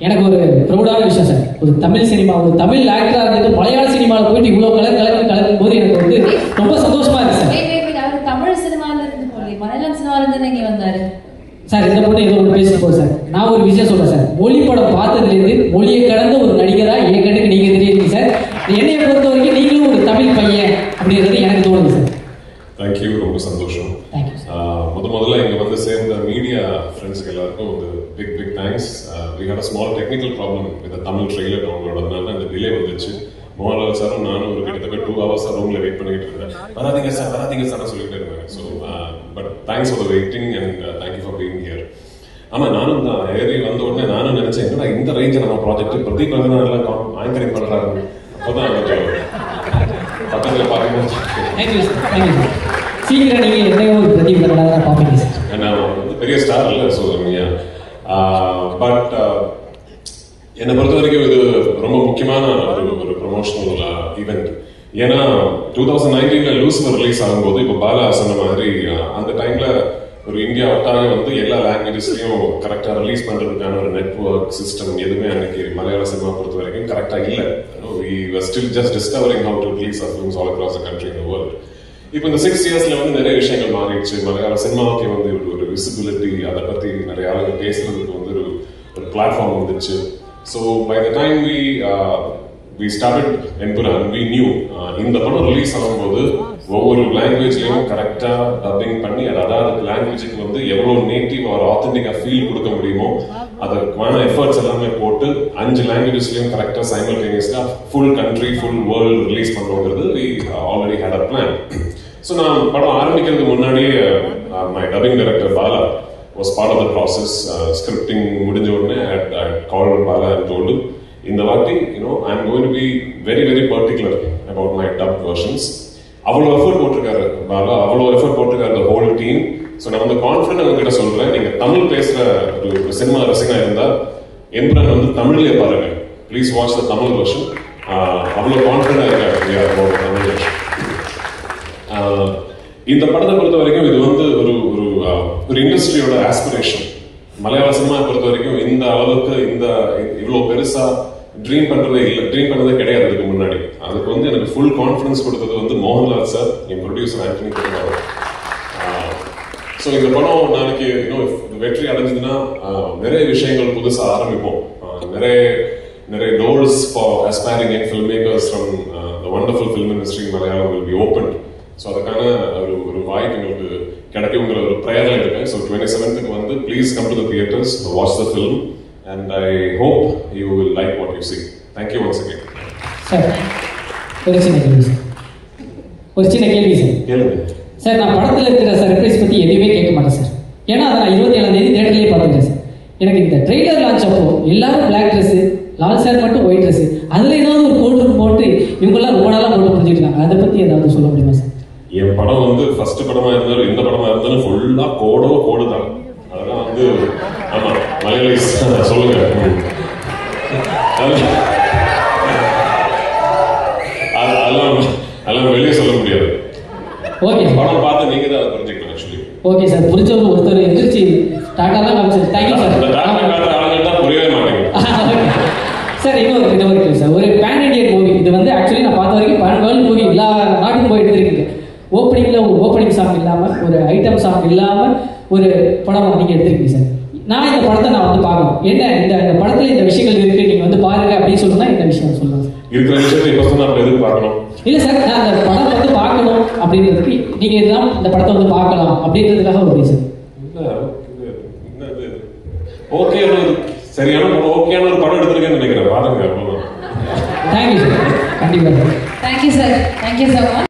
எனக்கு ஒரு ப்ரௌடான விஷயம் சார். ஒரு தமிழ் சினிமா, ஒரு தமிழ் ஆக்டரா இருந்துட்டு மலையாள சினிமாவில் போயிட்டு இவ்வளோ கலக்கும் போது எனக்கு வந்து ரொம்ப சந்தோஷமா இருக்கு சார். அவர் தமிழ் சினிமால இருந்து போய் மலையாளம் சினிமால இருந்து நீங்க வந்தாரு சார். இந்த பொண்ணு ஏதோ ஒன்று பேசிட்டு போகுது சார். நான் ஒரு விஷயம் சொல்றேன் சார். மொழி படம் பார்த்ததுலேருந்து மொழியை கடந்த ஒரு நடிகரா என் கண்ணுக்கு நீங்க தெரியுங்க சார். என்னைய பொறுத்த வரைக்கும் நீங்களும் ஒரு தமிழ் பையன் அப்படின்றது எனக்கு தோணுது சார். தேங்க்யூ, ரொம்ப சந்தோஷம். முதல்ல இங்க வந்து சேர்ந்த மீடியா ஃப்ரெண்ட்ஸ்க்கு எல்லாருக்கும் ஒரு big thanks. We had a small technical problem with Tamil trailer download, அதனால அந்த டிலே வந்துச்சு. மோகன்லால் சாரும் நானும் ஒரு கிட்டத்தட்ட 2 hours ரூம்ல வெயிட் பண்ணிட்டு இருந்தேன். வராதீங்க சார் சொல்லிட்டு இருந்தேன். So but thanks for the waiting and thank you for being here. ஆமா, நானும் தான் ஏறி வந்த உடனே நானும் நினைச்சேன், என்னடா இந்த ரேஞ்ச் நம்ம ப்ராஜெக்ட் பிரதீப் வந்து நல்லா ஆங்கரிங் பண்றாரு. அப்போதான் பக்கத்துல பாருங்க. சீக்கிரம் நீங்க என்னையோ ஒரு பிரதீப் பார்ப்பீங்க சார். நான் வந்து பெரிய ஸ்டார் இல்லை, ஸோ பட் என்னை பொறுத்த வரைக்கும் இது ரொம்ப முக்கியமான ஒரு ப்ரொமோஷனல் ஈவெண்ட். ஏன்னா 2019 லூசிஃபர் ரிலீஸ் ஆகும்போது இப்போ பாலா சொன்ன மாதிரி அந்த டைம்ல ஒரு இந்தியா ஒட்டாக வந்து எல்லா லாங்குவேஜஸ்லயும் கரெக்டா ரிலீஸ் பண்றதுக்கான ஒரு நெட்வொர்க் சிஸ்டம் எதுவுமே அன்னைக்கு மலையாள சினிமா பொறுத்த வரைக்கும் கரெக்டா இல்லை. We were still just discovering how to release our films all across the country and the world. இப்போ இந்த 6 yearsல வந்து நிறைய விஷயங்கள் மாறிடுச்சு. மலையாள சினிமாவுக்கு வந்து ஒரு விசிபிலிட்டி, அதை பத்தி நிறைய ஆளுங்க பேசுறதுக்கு வந்து ஒரு பிளாட்ஃபார்ம் வந்துச்சு. So by the time we started Empuran, we knew இந்த படம் ரிலீஸ் ஆகும்போது ஒவ்வொரு லாங்குவேஜ்லயும் கரெக்டா டப்பிங் பண்ணி அதாவது லாங்குவேஜுக்கு வந்து எவ்வளவு நேட்டிவ் ஒரு ஆத்தென்டிக்கா ஃபீல் கொடுக்க முடியுமோ அதற்கான எஃபர்ட்ஸ் எல்லாமே போட்டு 5 லாங்குவேஜஸ்லயும் கரெக்டா சைமல்டேனியஸா full country full world release பண்ணுவோங்கிறது we already had a plan. So நான் படம் ஆரம்பிக்கிறதுக்கு முன்னாடியே my dubbing director Bala was part of the process. Scripting முடிஞ்ச உடனே I called Bala and told him, இந்த வாட்டி I'm going to be very very particular about my dubbed versions. அவ்வளோ effort போட்டிருக்காரு பாலா, அவ்வளோ எஃபர்ட் போட்டிருக்காரு the whole team. ஸோ நான் வந்து கான்ஃபிடென்ட் உங்ககிட்ட சொல்றேன், நீங்க தமிழ் பேசுற ஒரு சினிமா ரசிகனா இருந்தா எம்புரான் வந்து தமிழ்லயே பாருங்க. Please watch the Tamil version. அவ்வளோ கான்ஃபிடென்டா இருக்காரு தமிழ் வெர்ஷன். இந்த படத்தை பொறுத்த வரைக்கும் இது வந்து ஒரு இண்டஸ்ட்ரியோட ஆஸ்பிரேஷன். மலையாள சினிமா பொறுத்த வரைக்கும் இந்த அளவுக்கு இவ்வளவு பெருசா ட்ரீம் பண்ணதே கிடையாது இதுக்கு முன்னாடி. அதுக்கு வந்து எனக்கு ஃபுல் கான்ஃபிடன்ஸ் கொடுத்தது வந்து மோகன்லால் சார், என் ப்ரொடியூசர் ஆண்டனி குமார். ஸோ இந்த படம் நாளைக்கு வெற்றி அடைஞ்சதுன்னா நிறைய விஷயங்கள் புதுசா ஆரம்பிப்போம். நிறைய doors for aspiring young filmmakers from the wonderful film industry in Malayalam will be opened. So அதுக்கான ஒரு வாய்ப்பு எங்களுக்கு கிடைக்குங்கிற ஒரு ப்ரேயர்ல இருக்கேன். ஸோ 27th வந்து please come to the theatres, watch the film and I hope you will like what you see. Thank you once again. Sir ஒரு சின்ன கேள்வி சார். கேளுங்க சார். நான் படத்தில் இருக்கிற சர்ப்ரைஸ் பற்றி எதுவுமே கேட்க மாட்டேன் சார். ஏன்னா அதை நான் 27ஆம் தேதி தேட்டர்லேயே பார்த்துட்டேன் சார். எனக்கு இந்த ட்ரெய்லர் லான்ச் அப்போ எல்லாரும் பிளாக் ட்ரெஸ், லால் சார் மட்டும் ஒயிட் ட்ரெஸ், அதில் ஏதாவது ஒரு கோட் போட்டு இவங்கெல்லாம் ரொம்ப நாளாக போட்டு புரிஞ்சுக்கிட்டாங்க. அதை பற்றி ஏதாவது சொல்ல முடியுமா சார்? என் படம் வந்து ஃபர்ஸ்ட் படமா இருந்தாலும் எந்த படமா இருந்தாலும் ஃபுல்லா கோடு தான். அதெல்லாம் வந்து ஆமா மலையாளிஸ் சொல்லுங்க. அதெல்லாம் வெளியே சொல்ல முடியாது. ஓகே, படம் பார்த்து நீங்க தான் அதை புரிஞ்சுக்கணும். ஆக்சுவலி ஓகே சார், புரிஞ்சவங்க ஒருத்தர் எதிர்ச்சி டாட்டாலாம் காமிச்சார். Thank you sir. டாட்டா காட்டுற ஆளுங்க தான் புரியவே மாட்டேங்குது சார். இன்னொரு சார், ஒரு பேன் இண்டியன் மூவி இது வந்து ஆக்சுவலி நான் பார்த்த வரைக்கும் பேன் வேர்ல்டு மூவி எல்லா நாட்டுக்கும் போயிட்டு இருக்கீங்க. ஓப்பனிங்ல ஒரு ஓப்பனிங் சாங் இல்லாம, ஒரு ஐட்டம் சாங் இல்லாம ஒரு படம் நீங்க எடுத்திருக்கீங்க சார். நான் இந்த படத்தை வந்து பார்க்கணும். என்ன இந்த படத்துல இந்த விஷயங்கள் இருக்கு, நீங்க வந்து பாருங்க அப்படின்னு சொன்னா இந்த விஷயம் சொல்லலாம் சார். இருக்கிற விஷயத்தை இப்ப சொன்னா அப்ப எதுக்கு பார்க்கணும்? இல்ல சார், நான் அந்த படம் வந்து பார்க்கணும் அப்படின்றதுக்கு நீங்க இதெல்லாம் இந்த படத்தை வந்து பார்க்கலாம் அப்படின்றதுக்காக ஒரு ரீசன். ஓகே, சரியான ஓகேயான ஒரு படம் எடுத்திருக்கேன்னு நினைக்கிறேன். பாருங்க. Thank you sir. கண்டிப்பா சார். Thank you sir. Thank you sir.